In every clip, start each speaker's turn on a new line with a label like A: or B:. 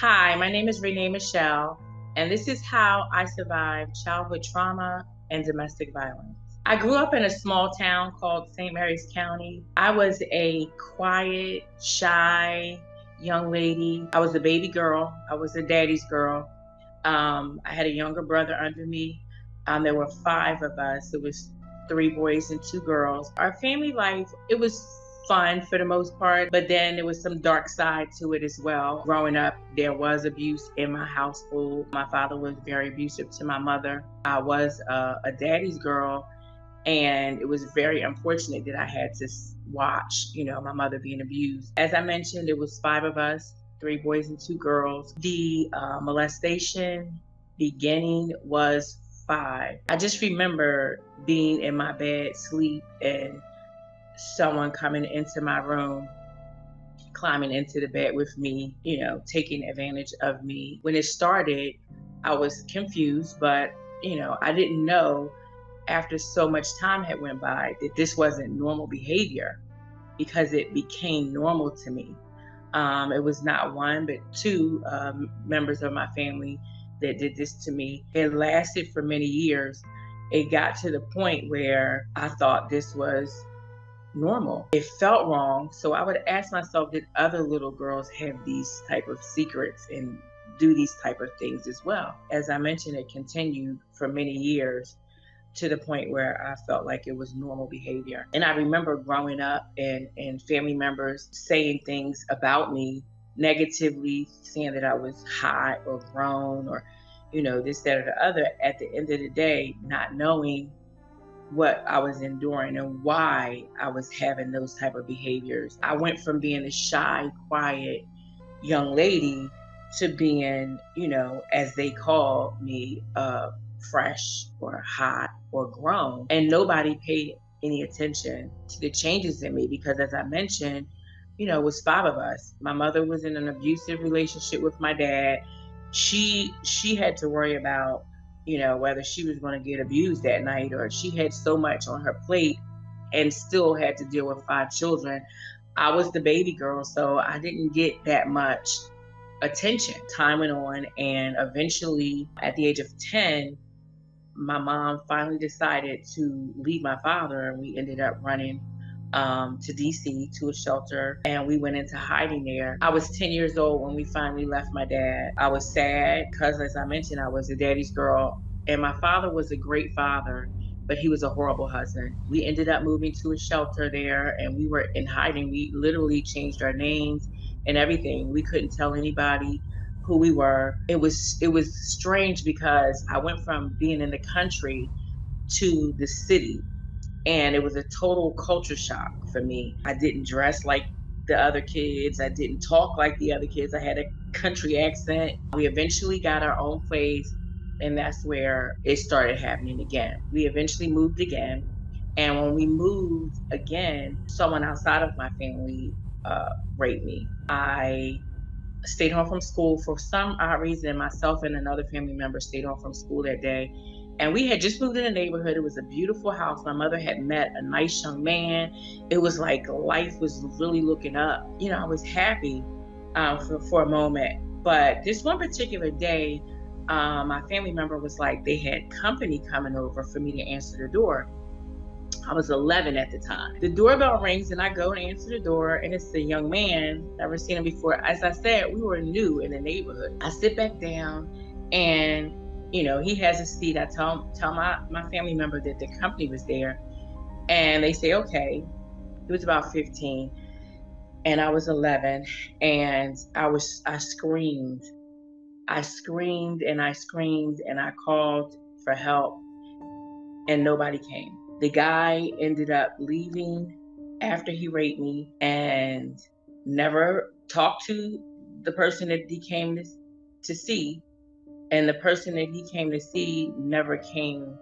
A: Hi, my name is Rene Michelle, and this is how I survived childhood trauma and domestic violence. I grew up in a small town called St. Mary's County. I was a quiet, shy young lady. I was a baby girl. I was a daddy's girl. I had a younger brother under me. There were five of us. It was three boys and two girls. Our family life, it was fun for the most part, but then there was some dark side to it as well. Growing up, there was abuse in my household. My father was very abusive to my mother. I was a daddy's girl, and it was very unfortunate that I had to watch, my mother being abused. As I mentioned, it was five of us, three boys and two girls. The molestation beginning was five. I just remember being in my bed, sleep, and someone coming into my room, climbing into the bed with me, taking advantage of me. When it started, I was confused, but, I didn't know after so much time had went by that this wasn't normal behavior because it became normal to me. It was not one, but two members of my family that did this to me. It lasted for many years. It got to the point where I thought this was normal. It felt wrong. So I would ask myself, did other little girls have these type of secrets and do these type of things as well? As I mentioned, it continued for many years to the point where I felt like it was normal behavior. And I remember growing up and family members saying things about me negatively, saying that I was hot or grown or, this, that, or the other. At the end of the day, not knowing what I was enduring and why I was having those type of behaviors. I went from being a shy, quiet young lady to being, as they call me, fresh or hot or grown. And nobody paid any attention to the changes in me because, as I mentioned, it was five of us. My mother was in an abusive relationship with my dad. She had to worry about, whether she was going to get abused that night, or she had so much on her plate and still had to deal with five children. I was the baby girl, so I didn't get that much attention. Time went on, and eventually, at the age of 10, my mom finally decided to leave my father, and we ended up running to DC to a shelter, and we went into hiding there. I was 10 years old when we finally left my dad. I was sad because, as I mentioned, I was a daddy's girl, and my father was a great father, but he was a horrible husband. We ended up moving to a shelter there, and we were in hiding. We literally changed our names and everything. We couldn't tell anybody who we were. It was strange because I went from being in the country to the city, and it was a total culture shock for me. I didn't dress like the other kids. I didn't talk like the other kids. I had a country accent. We eventually got our own place, and that's where it started happening again. We eventually moved again, and when we moved again, someone outside of my family raped me. I stayed home from school for some odd reason. Myself and another family member stayed home from school that day. And we had just moved in a neighborhood. It was a beautiful house. My mother had met a nice young man. It was like life was really looking up. I was happy for a moment. But this one particular day, my family member was like, they had company coming over for me to answer the door. I was 11 at the time. The doorbell rings and I go and answer the door, and it's a young man. Never seen him before. As I said, we were new in the neighborhood. I sit back down, and he has a seat. I tell my family member that the company was there, and they say okay. He was about 15 and I was 11, and I screamed. I screamed and I screamed and I called for help, and nobody came. The guy ended up leaving after he raped me and never talked to the person that he came to see. And the person that he came to see never came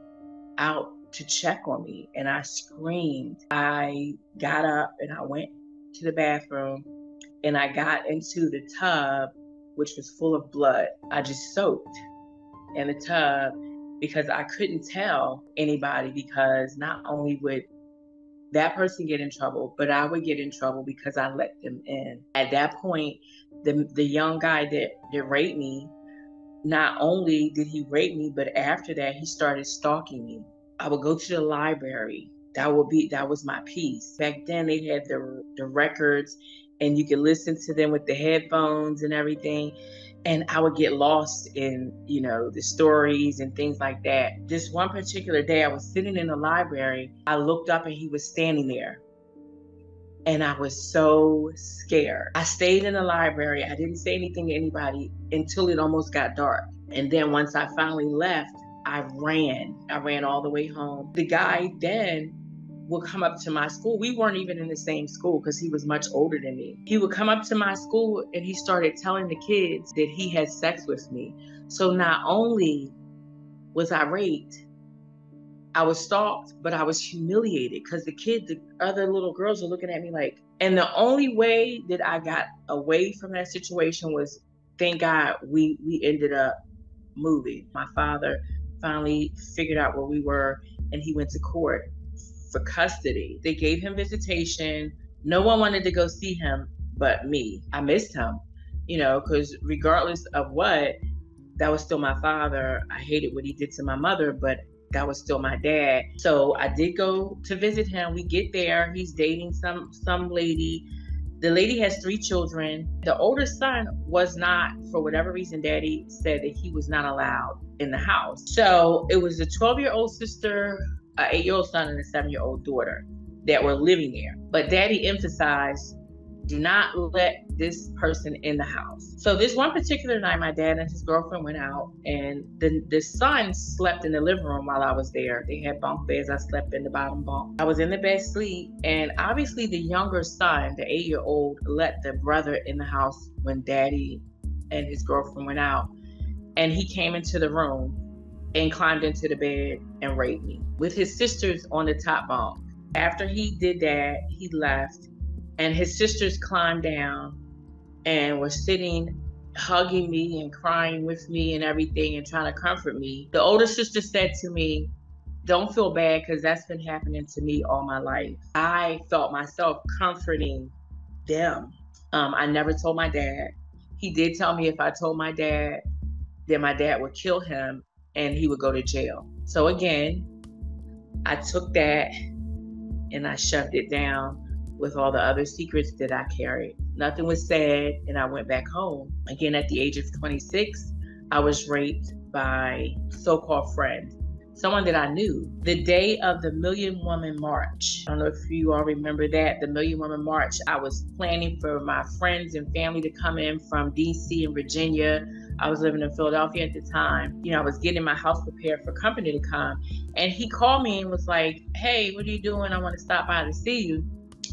A: out to check on me. And I screamed. I got up and I went to the bathroom, and I got into the tub, which was full of blood. I just soaked in the tub because I couldn't tell anybody, because not only would that person get in trouble, but I would get in trouble because I let them in. At that point, the young guy that raped me, not only did he rape me, but after that, he started stalking me. I would go to the library. That was my peace. Back then, they had the records, and you could listen to them with the headphones and everything. And I would get lost in, the stories and things like that. This one particular day, I was sitting in the library. I looked up and he was standing there. And I was so scared. I stayed in the library. I didn't say anything to anybody until it almost got dark. And then once I finally left, I ran. I ran all the way home. The guy then would come up to my school. We weren't even in the same school because he was much older than me. He would come up to my school and he started telling the kids that he had sex with me. So not only was I raped, I was stalked, but I was humiliated because the other little girls were looking at me like, and the only way that I got away from that situation was, thank God, we ended up moving. My father finally figured out where we were and he went to court for custody. They gave him visitation. No one wanted to go see him but me. I missed him, because regardless of what, that was still my father. I hated what he did to my mother, but that was still my dad. So I did go to visit him. We get there. He's dating some lady. The lady has 3 children. The older son was not, for whatever reason, Daddy said that he was not allowed in the house. So it was a 12-year-old sister, an 8-year-old son, and a 7-year-old daughter that were living there. But Daddy emphasized, do not let this person in the house. So this one particular night, my dad and his girlfriend went out, and the son slept in the living room while I was there. They had bunk beds. I slept in the bottom bunk. I was in the bed asleep, and obviously the younger son, the 8-year-old, let the brother in the house when Daddy and his girlfriend went out. And he came into the room and climbed into the bed and raped me with his sisters on the top bunk. After he did that, he left. And his sisters climbed down and were sitting, hugging me and crying with me and everything and trying to comfort me. The older sister said to me, don't feel bad because that's been happening to me all my life. I felt myself comforting them. I never told my dad. He did tell me if I told my dad, then my dad would kill him and he would go to jail. So again, I took that and I shoved it down with all the other secrets that I carried. Nothing was said, and I went back home. Again, at the age of 26, I was raped by a so-called friend, someone that I knew. The day of the Million Woman March, I don't know if you all remember that, the Million Woman March, I was planning for my friends and family to come in from DC and Virginia. I was living in Philadelphia at the time. I was getting my house prepared for company to come. And he called me and was like, hey, what are you doing? I want to stop by to see you.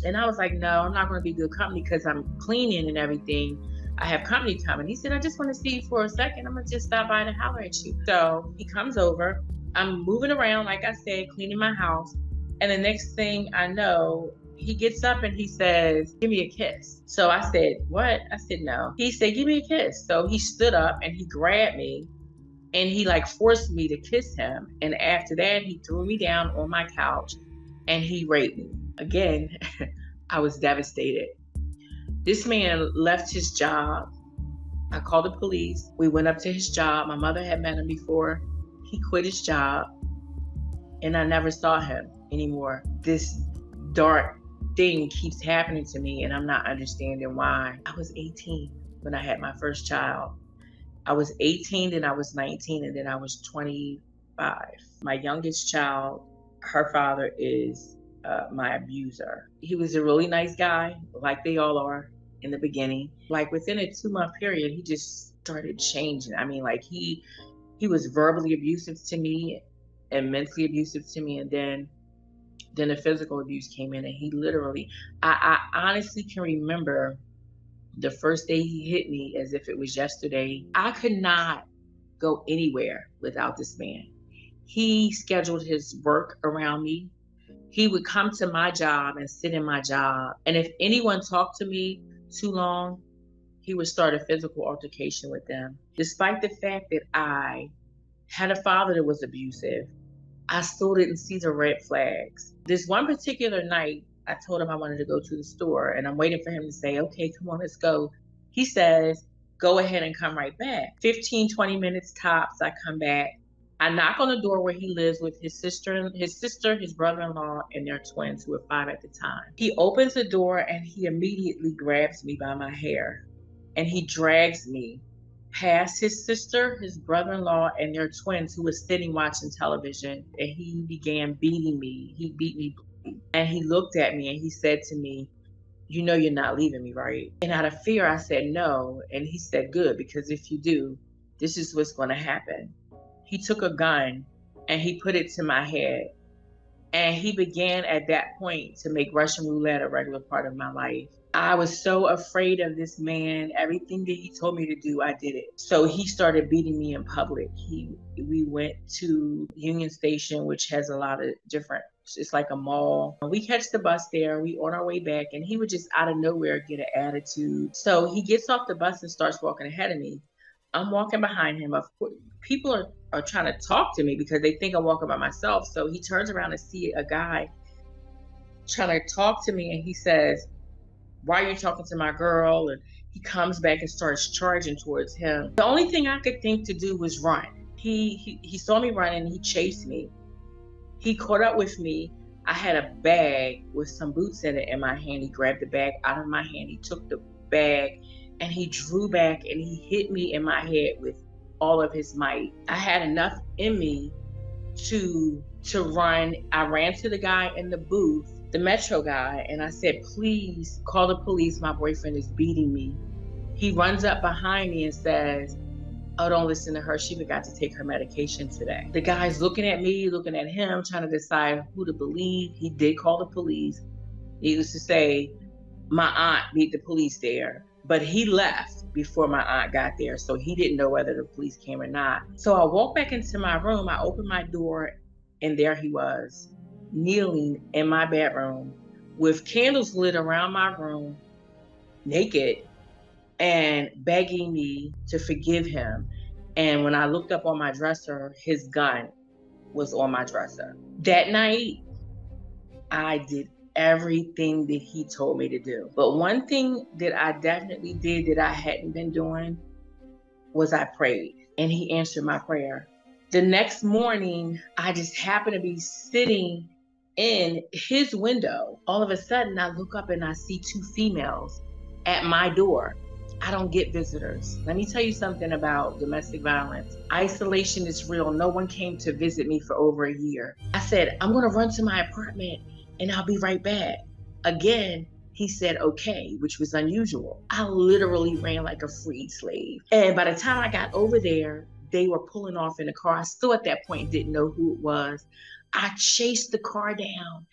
A: And I was like, no, I'm not going to be good company because I'm cleaning and everything. I have company coming. He said, I just want to see you for a second. I'm going to just stop by and holler at you. So he comes over. I'm moving around, like I said, cleaning my house. And the next thing I know, he gets up and he says, give me a kiss. So I said, what? I said, no. He said, give me a kiss. So he stood up and he grabbed me and he forced me to kiss him. And after that, he threw me down on my couch and he raped me. Again, I was devastated. This man left his job. I called the police. We went up to his job. My mother had met him before. He quit his job and I never saw him anymore. This dark thing keeps happening to me and I'm not understanding why. I was 18 when I had my first child. I was 18, then I was 19, and then I was 25. My youngest child, her father is my abuser. He was a really nice guy, like they all are in the beginning. Within a 2-month period, he just started changing. He was verbally abusive to me and mentally abusive to me, and then the physical abuse came in, and he literally, I honestly can remember the first day he hit me as if it was yesterday. I could not go anywhere without this man. He scheduled his work around me. He would come to my job and sit in my job. And if anyone talked to me too long, he would start a physical altercation with them. Despite the fact that I had a father that was abusive, I still didn't see the red flags. This one particular night, I told him I wanted to go to the store, and I'm waiting for him to say, okay, come on, let's go. He says, go ahead and come right back. 15, 20 minutes tops, I come back. I knock on the door where he lives with his sister, his brother-in-law, and their twins, who were 5 at the time. He opens the door and he immediately grabs me by my hair, and he drags me past his sister, his brother-in-law, and their twins, who was sitting watching television, and he began beating me. He beat me, and he looked at me and he said to me, you know you're not leaving me, right? And out of fear, I said no. And he said, good, because if you do, this is what's going to happen. He took a gun and he put it to my head. And he began at that point to make Russian roulette a regular part of my life. I was so afraid of this man. Everything that he told me to do, I did it. So he started beating me in public. We went to Union Station, which has a lot of different, it's like a mall. We catch the bus there, we on our way back, and he would just out of nowhere get an attitude. So he gets off the bus and starts walking ahead of me. I'm walking behind him. Of course, people are trying to talk to me because they think I'm walking by myself. So he turns around and see a guy trying to talk to me, and he says, why are you talking to my girl? And he comes back and starts charging towards him. The only thing I could think to do was run. He saw me running and he chased me. He caught up with me. I had a bag with some boots in it in my hand. He grabbed the bag out of my hand. He took the bag and he drew back and he hit me in my head with all of his might. I had enough in me to run. I ran to the guy in the booth, the Metro guy, and I said, please call the police. My boyfriend is beating me. He runs up behind me and says, oh, don't listen to her. She forgot to take her medication today. The guy's looking at me, looking at him, trying to decide who to believe. He did call the police. Needless to say, my aunt beat the police there, but he left before my aunt got there, so he didn't know whether the police came or not. So I walked back into my room, I opened my door, and there he was, kneeling in my bedroom with candles lit around my room, naked, and begging me to forgive him. And when I looked up on my dresser, his gun was on my dresser. That night, I did everything that he told me to do. But one thing that I definitely did that I hadn't been doing was I prayed, and he answered my prayer. The next morning, I just happened to be sitting in his window. All of a sudden, I look up and I see 2 females at my door. I don't get visitors. Let me tell you something about domestic violence. Isolation is real. No one came to visit me for over a year. I said, I'm gonna run to my apartment and I'll be right back. Again, he said, okay, which was unusual. I literally ran like a freed slave. And by the time I got over there, they were pulling off in a car. I still at that point didn't know who it was. I chased the car down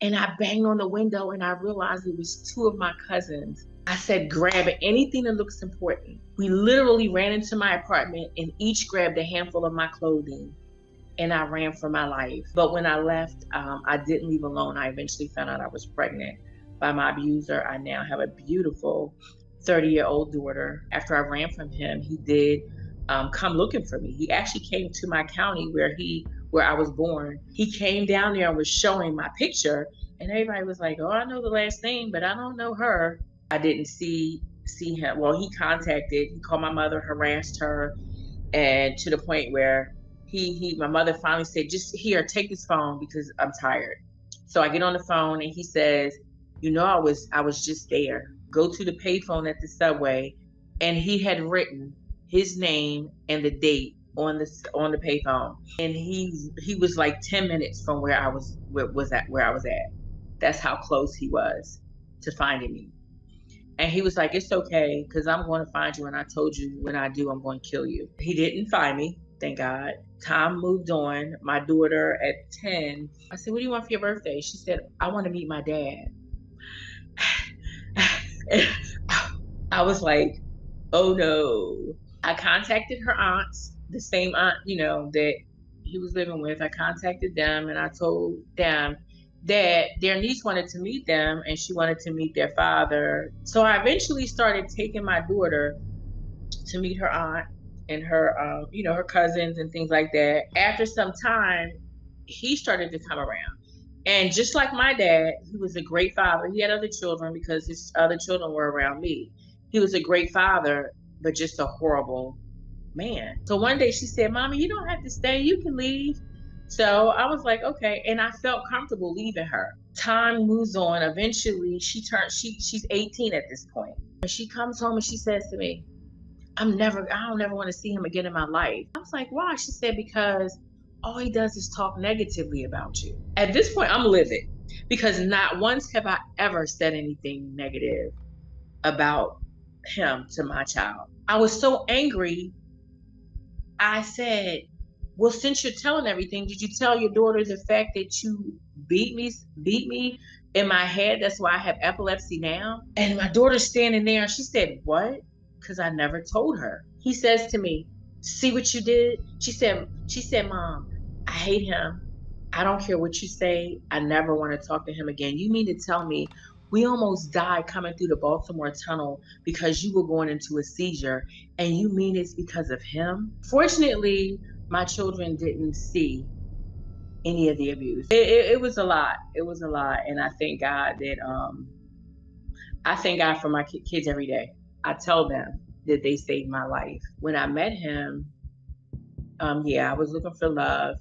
A: and I banged on the window and I realized it was 2 of my cousins. I said, grab anything that looks important. We literally ran into my apartment and each grabbed a handful of my clothing and I ran for my life. But when I left, I didn't leave alone. I eventually found out I was pregnant by my abuser. I now have a beautiful 30-year-old daughter. After I ran from him, he did come looking for me. He actually came to my county where I was born. He came down there and was showing my picture and everybody was like, oh, I know the last name, but I don't know her. I didn't see him. Well, he called my mother, harassed her, and to the point where my mother finally said, just here, take this phone because I'm tired. So I get on the phone and he says, you know, I was just there. Go to the payphone at the subway. And he had written his name and the date on the payphone. And he was like 10 minutes from where I was at. That's how close he was to finding me. And he was like, it's okay, because I'm going to find you. And I told you, when I do, I'm going to kill you. He didn't find me, thank God. Time moved on. My daughter at 10, I said, what do you want for your birthday? She said, I want to meet my dad. I was like, oh no. I contacted her aunts, the same aunt, that he was living with. I contacted them and I told them that their niece wanted to meet them and she wanted to meet their father. So I eventually started taking my daughter to meet her aunt and her, her cousins and things like that. After some time, he started to come around. And just like my dad, he was a great father. He had other children because his other children were around me. He was a great father, but just a horrible man. So one day she said, Mommy, you don't have to stay. You can leave. So I was like, okay. And I felt comfortable leaving her. Time moves on. Eventually she's 18 at this point. And she comes home and she says to me, I don't ever want to see him again in my life. I was like, why? She said, because all he does is talk negatively about you. At this point, I'm livid because not once have I ever said anything negative about him to my child. I was so angry. I said, well, since you're telling everything, did you tell your daughter the fact that you beat me in my head? That's why I have epilepsy now. And my daughter's standing there and she said, what? Because I never told her. He says to me, see what you did? She said, Mom, I hate him. I don't care what you say. I never want to talk to him again. You mean to tell me we almost died coming through the Baltimore tunnel because you were going into a seizure, and you mean it's because of him? Fortunately, my children didn't see any of the abuse. It was a lot. It was a lot. And I thank God that I thank God for my kids every day. I tell them that they saved my life. When I met him, yeah, I was looking for love.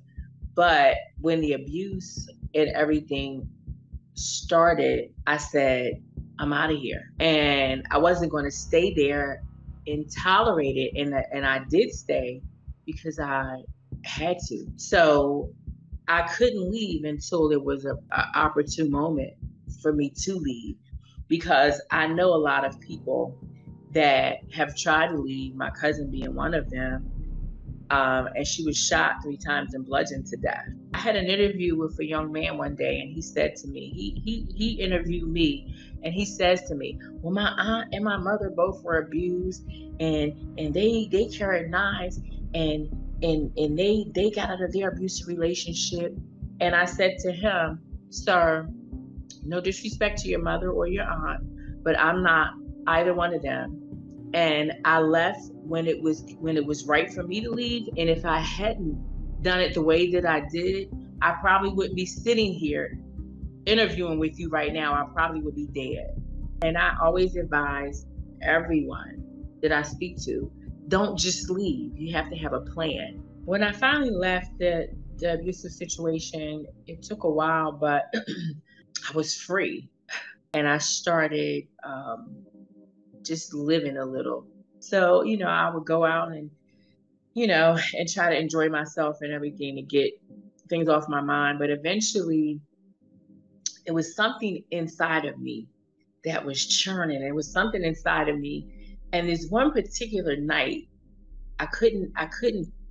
A: But when the abuse and everything started, I said, I'm out of here. And I wasn't going to stay there and tolerate it. And I did stay because I had to. So I couldn't leave until there was a opportune moment for me to leave, because I know a lot of people that have tried to leave, my cousin being one of them. And she was shot 3 times and bludgeoned to death. I had an interview with a young man one day, and he said to me, he interviewed me, and he says to me, well, my aunt and my mother both were abused, and they carried knives, and they got out of their abusive relationship. And I said to him, sir, no disrespect to your mother or your aunt, but I'm not either one of them. And I left when it was right for me to leave. And if I hadn't done it the way that I did, I probably wouldn't be sitting here interviewing with you right now. I probably would be dead. And I always advise everyone that I speak to, don't just leave. You have to have a plan. When I finally left the abusive situation, it took a while, but I was free. And I started just living a little. So, I would go out and, and try to enjoy myself and everything to get things off my mind. But eventually it was something inside of me that was churning. It was something inside of me. And this one particular night, I couldn't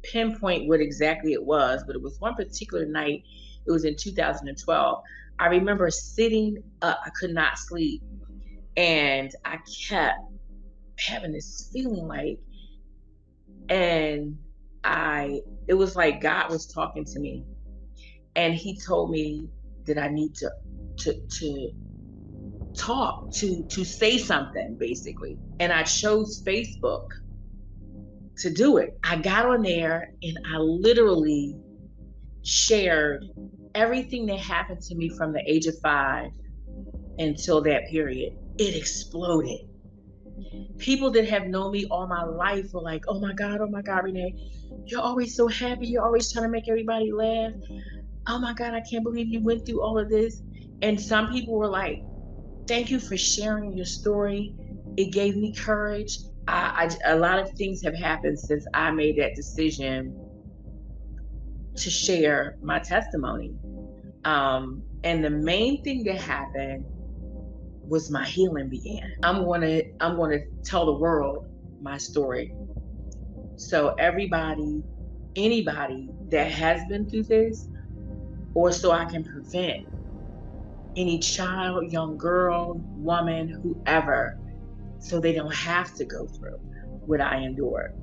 A: pinpoint what exactly it was, but it was one particular night. It was in 2012. I remember sitting up, I could not sleep. And I kept having this feeling it was like God was talking to me, and he told me that I need to talk, to say something, basically. And I chose Facebook to do it. I got on there and I literally shared everything that happened to me from the age of 5 until that period. It exploded. People that have known me all my life were like, oh my God, Rene, you're always so happy. You're always trying to make everybody laugh. Oh my God, I can't believe you went through all of this. And some people were like, thank you for sharing your story. It gave me courage. A lot of things have happened since I made that decision to share my testimony. And the main thing that happened was my healing began. I'm gonna tell the world my story. So anybody that has been through this, or so I can prevent any child, young girl, woman, whoever, so they don't have to go through what I endured.